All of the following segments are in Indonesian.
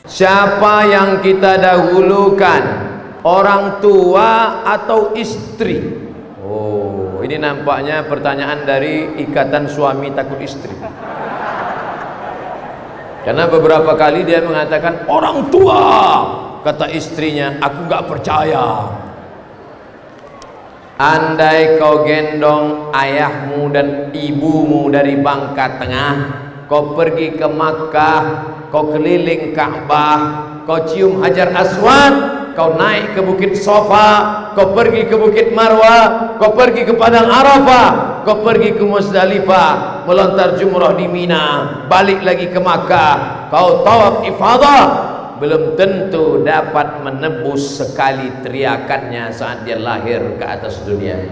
Siapa yang kita dahulukan, orang tua atau istri? Oh, ini nampaknya pertanyaan dari ikatan suami takut istri. Karena beberapa kali dia mengatakan orang tua, kata istrinya, aku gak percaya. Andai kau gendong ayahmu dan ibumu dari Bangka Tengah, kau pergi ke Makkah, kau keliling Ka'bah, kau cium Hajar Aswad, kau naik ke Bukit Sofa, kau pergi ke Bukit Marwah, kau pergi ke Padang Arafah, kau pergi ke Musdalifah, melontar jumrah di Mina, balik lagi ke Makkah, kau tawaf ifadah, belum tentu dapat menebus sekali teriakannya saat dia lahir ke atas dunia.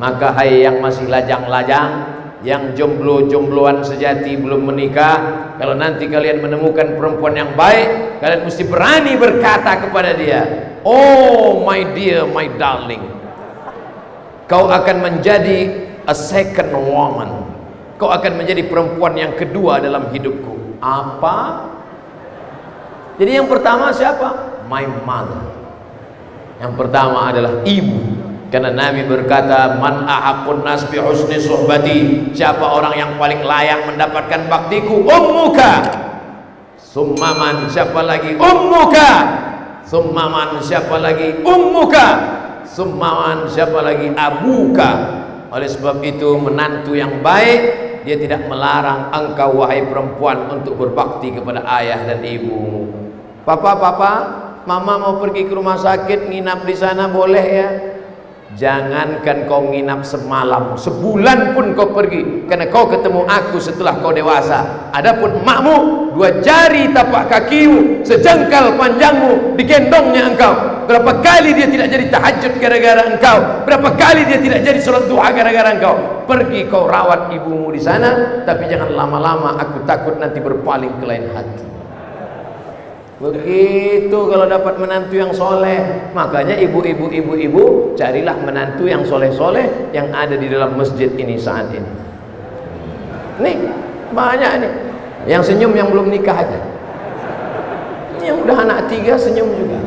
Maka hai yang masih lajang-lajang, yang jomblo-jombloan sejati belum menikah, kalau nanti kalian menemukan perempuan yang baik, kalian mesti berani berkata kepada dia, oh my dear, my darling, kau akan menjadi a second woman, kau akan menjadi perempuan yang kedua dalam hidupku. Apa? Jadi yang pertama siapa? My mother. Yang pertama adalah ibu. Karena Nabi berkata, man ahaqqun nas bi husni suhbati, siapa orang yang paling layak mendapatkan baktiku? Ummuka. Summaman, siapa lagi? Ummuka. Summaman, siapa lagi? Ummuka. Summaman, siapa lagi? Abuka. Oleh sebab itu, menantu yang baik, dia tidak melarang engkau wahai perempuan untuk berbakti kepada ayah dan ibu. Papa, mama mau pergi ke rumah sakit, nginap di sana boleh ya? Jangankan kau nginap semalam, sebulan pun kau pergi, karena kau ketemu aku setelah kau dewasa. Adapun emakmu, 2 jari tapak kakimu, sejengkal panjangmu, digendongnya engkau. Berapa kali dia tidak jadi tahajud gara-gara engkau? Berapa kali dia tidak jadi sholat duha gara-gara engkau? Pergi kau rawat ibumu di sana, tapi jangan lama-lama, aku takut nanti berpaling ke lain hati. Begitu kalau dapat menantu yang soleh. Makanya ibu-ibu, carilah menantu yang soleh-soleh yang ada di dalam masjid ini saat ini. Nih, banyak nih. Yang senyum yang belum nikah aja. Yang udah anak 3 senyum juga.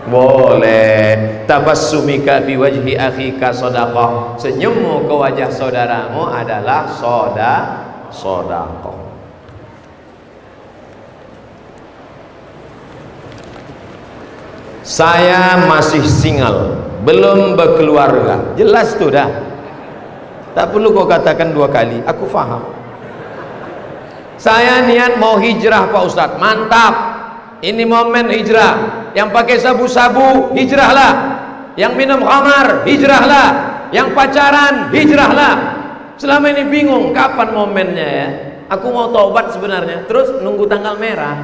Boleh. Tabassumika fi wajhi akhika shadaqah. Senyummu ke wajah saudaramu adalah sedekah. Saya masih single, belum berkeluarga. Jelas tuh dah. Tak perlu kau katakan 2 kali, aku faham. Saya niat mau hijrah Pak Ustadz. Mantap. Ini momen hijrah. Yang pakai sabu-sabu, hijrahlah. Yang minum khamar, hijrahlah. Yang pacaran, hijrahlah. Selama ini bingung kapan momennya ya. Aku mau taubat sebenarnya, terus nunggu tanggal merah.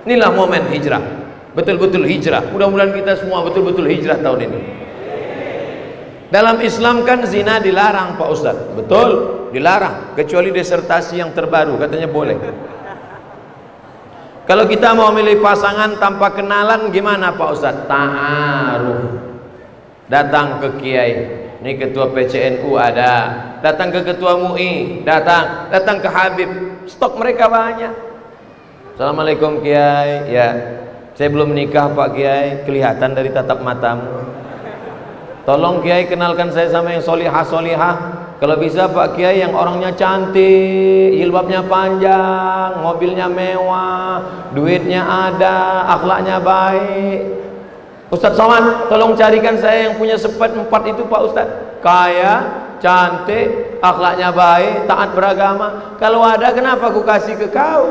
Inilah momen hijrah. Betul-betul hijrah. Mudah-mudahan kita semua betul-betul hijrah tahun ini. Dalam Islam kan zina dilarang Pak Ustadz. Betul, dilarang. Kecuali disertasi yang terbaru, katanya boleh. Kalau kita mau milih pasangan tanpa kenalan gimana Pak Ustadz? Ta'aruf. Datang ke kiai. Ini ketua PCNU ada. Datang ke ketua MUI. Datang ke Habib. Stok mereka banyak. Assalamualaikum kiai. Ya, saya belum nikah Pak Kiai, kelihatan dari tatap matamu. Tolong Kiai kenalkan saya sama yang solihah. Kalau bisa Pak Kiai yang orangnya cantik, jilbabnya panjang, mobilnya mewah, duitnya ada, akhlaknya baik. Ustadz Somad, tolong carikan saya yang punya sifat 4 itu Pak Ustadz. Kaya, cantik, akhlaknya baik, taat beragama. Kalau ada kenapa aku kasih ke kau?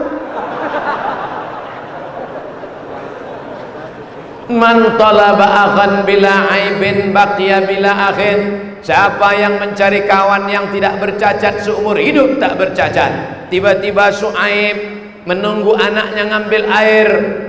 Man talaba akhan bila aibin baqiya bila akhin. Siapa yang mencari kawan yang tidak bercacat seumur hidup tak bercacat. Tiba-tiba Su'aib menunggu anaknya ngambil air.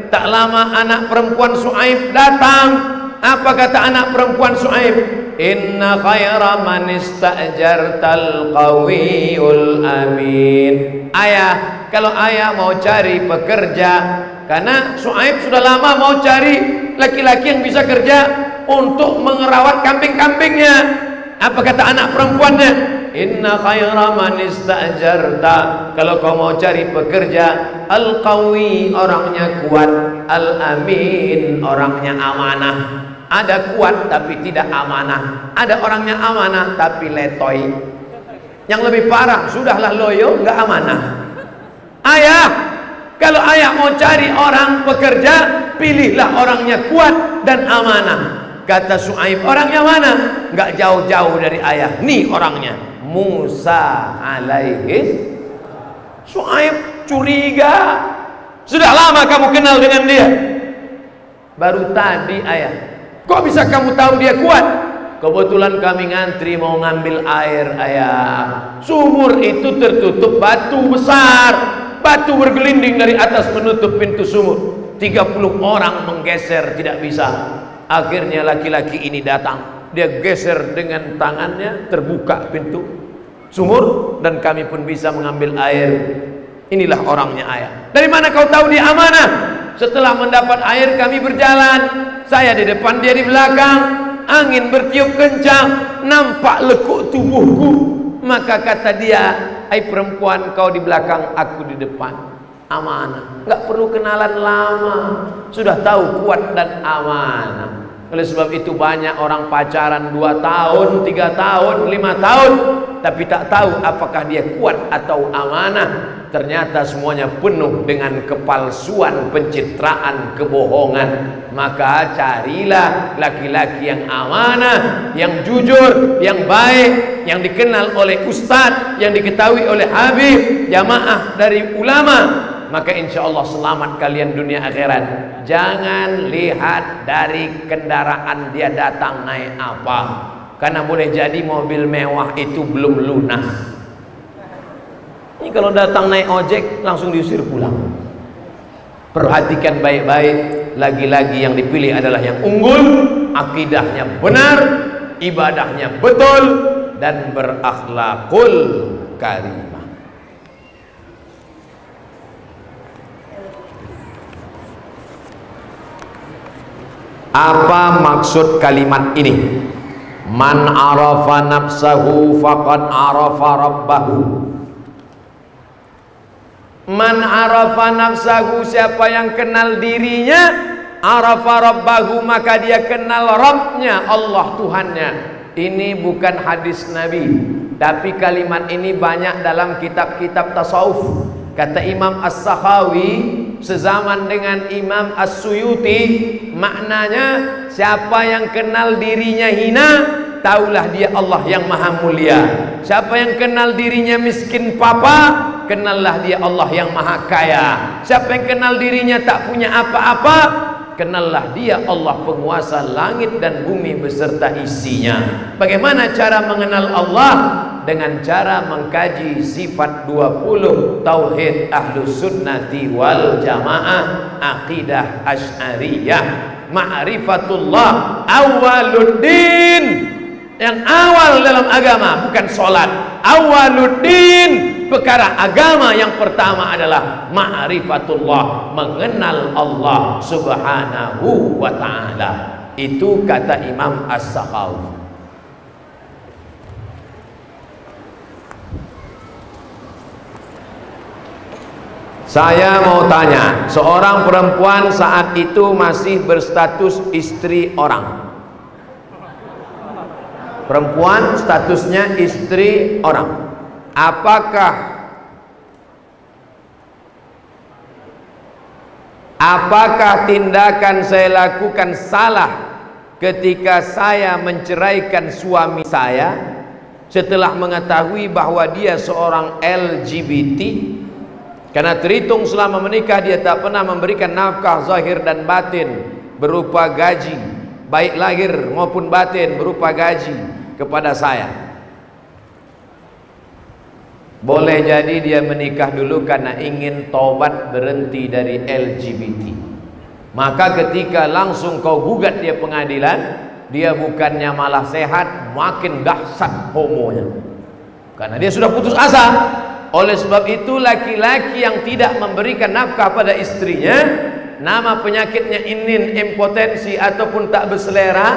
Tak lama anak perempuan Su'aib datang. Apa kata anak perempuan Su'aib? Inna khaira man ista'jartal qawiyul amin. Ayah, kalau ayah mau cari pekerja, karena Su'aib sudah lama mau cari laki-laki yang bisa kerja untuk mengerawat kambing-kambingnya. Apa kata anak perempuannya? inna khaira man istajarta, kalau kau mau cari pekerja, al-qawi, orangnya kuat, al-amin, orangnya amanah. Ada kuat tapi tidak amanah, ada orangnya amanah tapi letoy. Yang lebih parah, sudahlah loyo, nggak amanah. Ayah, kalau ayah mau cari orang pekerja, pilihlah orangnya kuat dan amanah. Kata Su'aib, orangnya mana? Nggak jauh-jauh dari ayah. Nih orangnya, Musa alaihi. Su'aib curiga. Sudah lama kamu kenal dengan dia? Baru tadi ayah. Kok bisa kamu tahu dia kuat? Kebetulan kami ngantri mau ngambil air ayah. Sumur itu tertutup batu besar, batu bergelinding dari atas menutup pintu sumur. 30 orang menggeser tidak bisa. Akhirnya laki-laki ini datang, dia geser dengan tangannya, terbuka pintu sumur dan kami pun bisa mengambil air. Inilah orangnya ayah. Dari mana kau tahu dia amanah? Setelah mendapat air kami berjalan, saya di depan, dia di belakang. Angin bertiup kencang, nampak lekuk tubuhku. Maka kata dia, hai perempuan, kau di belakang, aku di depan. Amanah, nggak perlu kenalan lama, sudah tahu kuat dan amanah. Oleh sebab itu banyak orang pacaran 2 tahun, 3 tahun, 5 tahun, tapi tak tahu apakah dia kuat atau amanah. Ternyata semuanya penuh dengan kepalsuan, pencitraan, kebohongan. Maka carilah laki-laki yang amanah, yang jujur, yang baik, yang dikenal oleh ustadz, yang diketahui oleh habib, jamaah dari ulama. Maka insya Allah selamat kalian dunia akhirat. Jangan lihat dari kendaraan dia datang naik apa, karena boleh jadi mobil mewah itu belum lunas. Ini kalau datang naik ojek langsung diusir pulang. Perhatikan baik-baik, lagi-lagi yang dipilih adalah yang unggul, akidahnya benar, ibadahnya betul, dan berakhlakul karimah. Apa maksud kalimat ini? Man arafa nafsahu faqad arafa rabbahu. Man arafa nafsahu, siapa yang kenal dirinya, arafa rabbahu, maka dia kenal Rabbnya, Allah Tuhannya. Ini bukan hadis Nabi, tapi kalimat ini banyak dalam kitab-kitab tasawuf. Kata Imam As-Sakhawi sezaman dengan Imam As-Suyuti, maknanya siapa yang kenal dirinya hina, taulah dia Allah yang maha mulia. Siapa yang kenal dirinya miskin papa, kenallah dia Allah yang maha kaya. Siapa yang kenal dirinya tak punya apa-apa, kenallah dia Allah penguasa langit dan bumi beserta isinya. Bagaimana cara mengenal Allah? Dengan cara mengkaji sifat 20 tauhid ahlus sunnati wal jamaah, aqidah asy'ariyah. Ma'rifatullah awaluddin, yang awal dalam agama bukan sholat. Awaluddin, perkara agama yang pertama adalah ma'rifatullah, mengenal Allah subhanahu wa ta'ala. Itu kata Imam As-Sakhawi. Saya mau tanya, seorang perempuan saat itu masih berstatus istri orang. Perempuan statusnya istri orang. Apakah tindakan saya lakukan salah ketika saya menceraikan suami saya setelah mengetahui bahwa dia seorang LGBT? Karena terhitung selama menikah dia tak pernah memberikan nafkah zahir dan batin berupa gaji, baik lahir maupun batin berupa gaji kepada saya. Boleh jadi dia menikah dulu karena ingin taubat berhenti dari LGBT. Maka ketika langsung kau gugat dia pengadilan, dia bukannya malah sehat, makin dahsyat homonya, karena dia sudah putus asa. Oleh sebab itu laki-laki yang tidak memberikan nafkah pada istrinya, nama penyakitnya inin, impotensi ataupun tak berselera,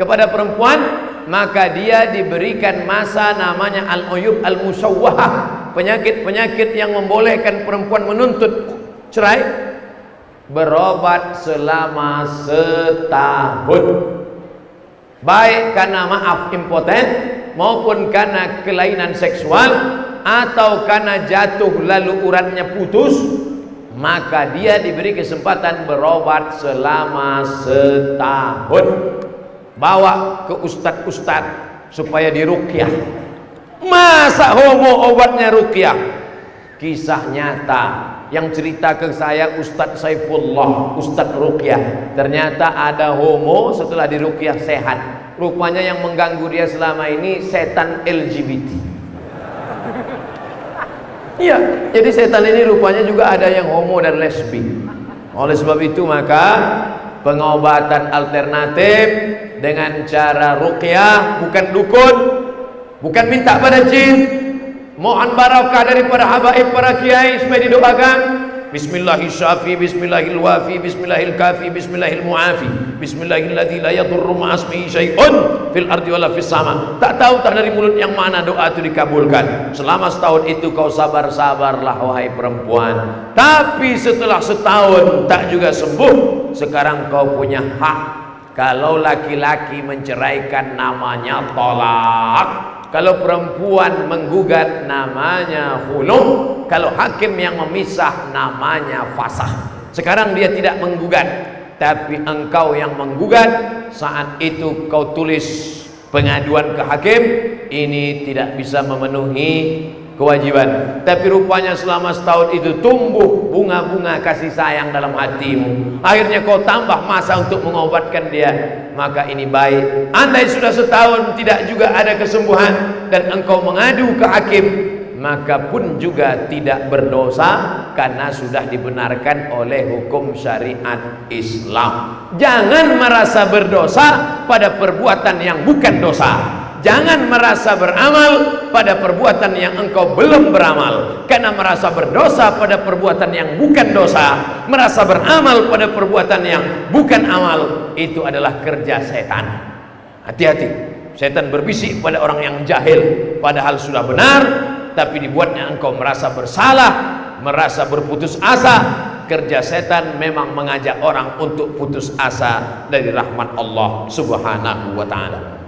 kepada perempuan, maka dia diberikan masa namanya al-uyub al-musawwahah, penyakit-penyakit yang membolehkan perempuan menuntut cerai, berobat selama setahun, baik karena maaf impoten maupun karena kelainan seksual atau karena jatuh lalu uratnya putus, maka dia diberi kesempatan berobat selama setahun. Bawa ke ustadz-ustadz supaya diruqyah. Masa homo obatnya ruqyah? Kisah nyata yang cerita ke saya Ustadz Saifullah, Ustadz ruqyah. Ternyata ada homo setelah diruqyah sehat. Rupanya yang mengganggu dia selama ini setan LGBT. Iya, jadi setan ini rupanya juga ada yang homo dan lesbi. Oleh sebab itu maka pengobatan alternatif dengan cara ruqyah, bukan dukun, bukan minta pada jin, mohon barakah daripada habaib para kiai supaya didoakan. Bismillahirrahmanirrahim, bismillahirwafi, bismillahirkafi, bismillahirmuafi, bismillahilladzi la yadurru ma'asmihi syai'un fil ardi wala fis sama. Tak tahu tak dari mulut yang mana doa itu dikabulkan. Selama setahun itu kau sabar-sabarlah wahai perempuan. Tapi setelah setahun tak juga sembuh, sekarang kau punya hak. Kalau laki-laki menceraikan namanya tolak, kalau perempuan menggugat namanya khulu, kalau hakim yang memisah namanya fasakh. Sekarang dia tidak menggugat, tapi engkau yang menggugat. Saat itu kau tulis pengaduan ke hakim, ini tidak bisa memenuhi kewajiban. Tapi rupanya selama setahun itu tumbuh bunga-bunga kasih sayang dalam hatimu. Akhirnya kau tambah masa untuk mengobatkan dia. Maka ini baik. Andai sudah setahun tidak juga ada kesembuhan dan engkau mengadu ke hakim, maka pun juga tidak berdosa karena sudah dibenarkan oleh hukum syariat Islam. Jangan merasa berdosa pada perbuatan yang bukan dosa. Jangan merasa beramal pada perbuatan yang engkau belum beramal. Karena merasa berdosa pada perbuatan yang bukan dosa, merasa beramal pada perbuatan yang bukan amal, itu adalah kerja setan. Hati-hati, setan berbisik pada orang yang jahil padahal sudah benar, tapi dibuatnya engkau merasa bersalah, merasa berputus asa. Kerja setan memang mengajak orang untuk putus asa dari rahmat Allah Subhanahu wa ta'ala.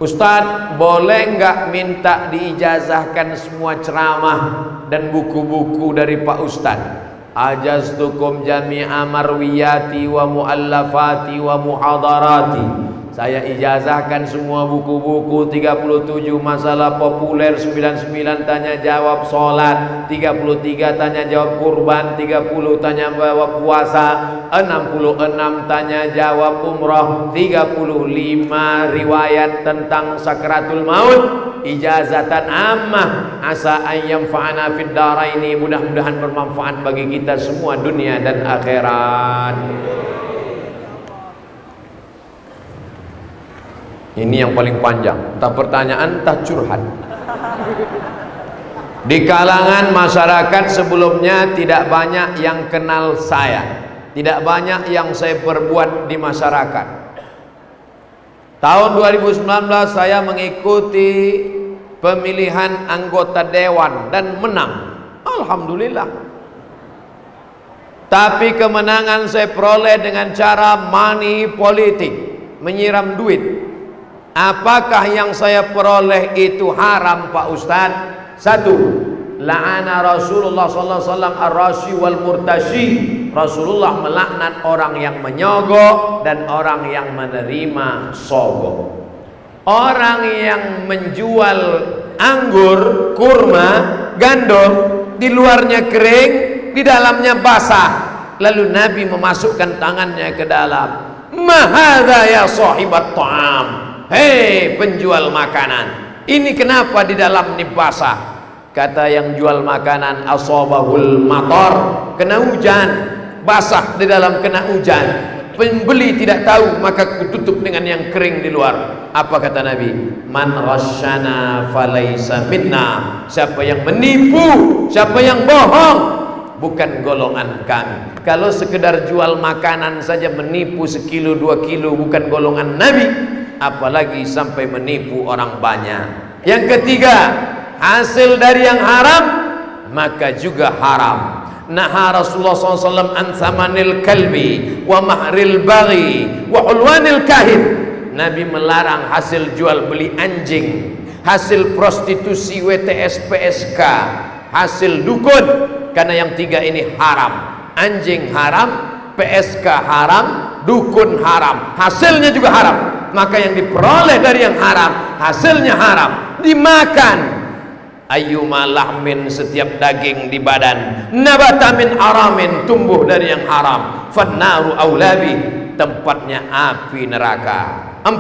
Ustadz, boleh nggak minta diijazahkan semua ceramah dan buku-buku dari Pak Ustadz? Ajaztukum jami'a marwiyati wa muallafati wa muhadarati. Saya ijazahkan semua buku-buku, 37 masalah populer, 99 tanya jawab sholat, 33 tanya jawab kurban, 30 tanya jawab puasa, 66 tanya jawab umrah, 35 riwayat tentang sakratul maut, ijazatan ammah, asa ayyam fa'ana fid daraini, mudah-mudahan bermanfaat bagi kita semua dunia dan akhirat. Ini yang paling panjang, entah pertanyaan entah curhat. Di kalangan masyarakat sebelumnya tidak banyak yang kenal saya, tidak banyak yang saya perbuat di masyarakat. Tahun 2019 saya mengikuti pemilihan anggota dewan dan menang, alhamdulillah. Tapi kemenangan saya peroleh dengan cara money politik, menyiram duit. Apakah yang saya peroleh itu haram Pak Ustadz? Satu, la'ana Rasulullah sallallahu alaihi wasallam ar-rashi wal murtashi. Rasulullah melaknat orang yang menyogok dan orang yang menerima sogok. Orang yang menjual anggur, kurma, gandum, di luarnya kering, di dalamnya basah, lalu Nabi memasukkan tangannya ke dalam. Ma hadza ya sahibat ta'am. Hei penjual makanan, ini kenapa di dalam ini basah? Kata yang jual makanan, asabahul matar, kena hujan, basah di dalam kena hujan. Pembeli tidak tahu, maka kututup dengan yang kering di luar. Apa kata Nabi? Man rasyana falaysa minna. Siapa yang menipu, siapa yang bohong, bukan golongan kami. Kalau sekedar jual makanan saja menipu sekilo 2 kilo bukan golongan Nabi, apalagi sampai menipu orang banyak. Yang ketiga, hasil dari yang haram maka juga haram. Naha Rasulullah SAW an thamanil kalbi wa mahril baghi wa hulwanil kahin. Nabi melarang hasil jual beli anjing, hasil prostitusi WTS PSK, hasil dukun, karena yang tiga ini haram. Anjing haram, PSK haram, dukun haram, hasilnya juga haram. Maka yang diperoleh dari yang haram, hasilnya haram, dimakan. Ayyuma lahmin, setiap daging di badan, nabata min haramin, tumbuh dari yang haram, fannaru aulabi, tempatnya api neraka. 4.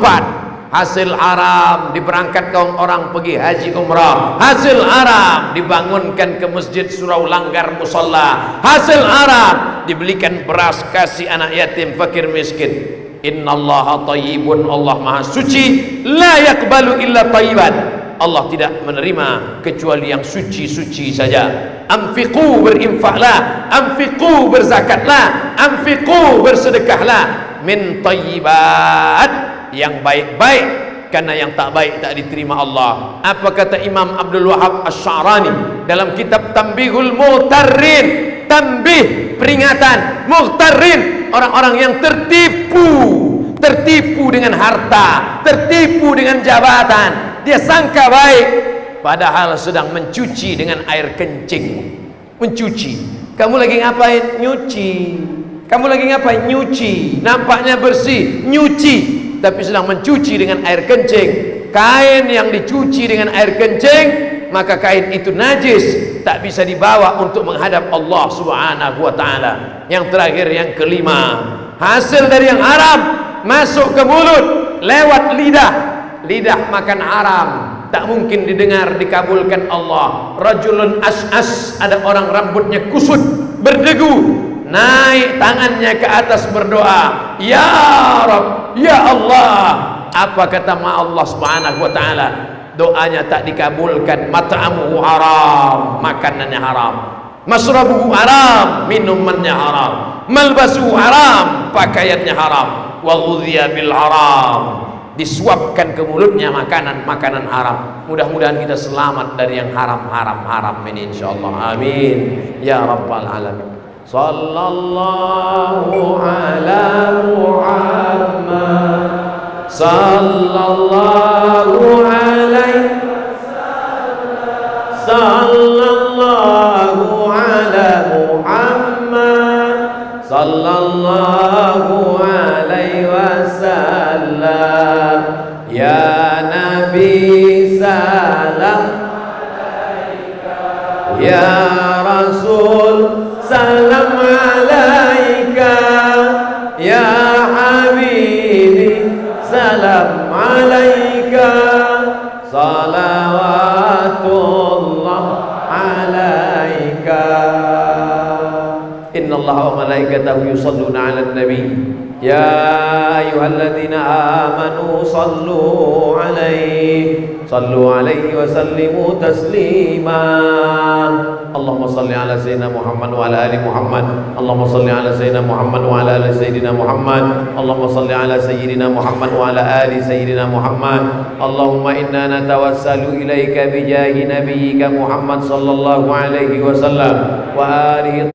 Hasil haram diberangkatkan orang pergi haji umrah, hasil haram dibangunkan ke masjid surau langgar musalla, hasil haram dibelikan beras kasih anak yatim fakir miskin. Innallaha thayyibun, Allah maha suci, la yaqbalu illa thayyiban, Allah tidak menerima kecuali yang suci-suci saja. Anfiqu, berinfaklah, anfiqu, berzakatlah, anfiqu, bersedekahlah, min thayyibat, yang baik-baik, karena yang tak baik tak diterima Allah. Apa kata Imam Abdul Wahab Asy-Sya'rani dalam kitab Tanbihul Mughtarrin? Tanbih, peringatan, mughtarrin, orang-orang yang tertipu dengan harta, tertipu dengan jabatan. Dia sangka baik, padahal sedang mencuci dengan air kencing. Mencuci. Kamu lagi ngapain? Nyuci. Kamu lagi ngapain? Nyuci. Nampaknya bersih, nyuci, tapi sedang mencuci dengan air kencing. Kain yang dicuci dengan air kencing, maka kain itu najis, tak bisa dibawa untuk menghadap Allah Subhanahu wa ta'ala. Yang terakhir, yang kelima, hasil dari yang haram masuk ke mulut lewat lidah. Lidah makan haram, tak mungkin didengar, dikabulkan Allah. Rajulun as'as, ada orang rambutnya kusut, berdegu, naik tangannya ke atas berdoa, ya Rabb, ya Allah. Apa kata Allah Subhanahu wa ta'ala? Doanya tak dikabulkan. Mat'amuhu haram, makanannya haram. Masrabuhu haram, minumannya haram. Malbasuhu haram, pakaiannya haram. Wa ghudhiya bil haram, disuapkan ke mulutnya makanan haram. Mudah-mudahan kita selamat dari yang haram ini insyaallah. Amin ya rabbal alamin. Sallallahu ala Muhammad, sallallahu alaihi wasallam, sallallahu ala Muhammad, sallallahu alaihi wasallam. Ya Nabi salam alaika, ya Rasul salam alaika, ya Habibi salam alaika, salawatullah alaika. Inna Allah wa malaikatahu yusalluna ala nabi, ya ayyuhalladzina amanu sallu alaihi wa sallimu taslima. Allahumma salli ala sayyidina Muhammad wa ala ali Muhammad. Allahumma salli ala sayyidina Muhammad wa ala ali sayyidina Muhammad. Allahumma salli ala sayyidina Muhammad wa ala ali sayyidina Muhammad. Allahumma inna natawassalu ilaika bijahi nabiyyika Muhammad sallallahu alaihi wasallam wa alihi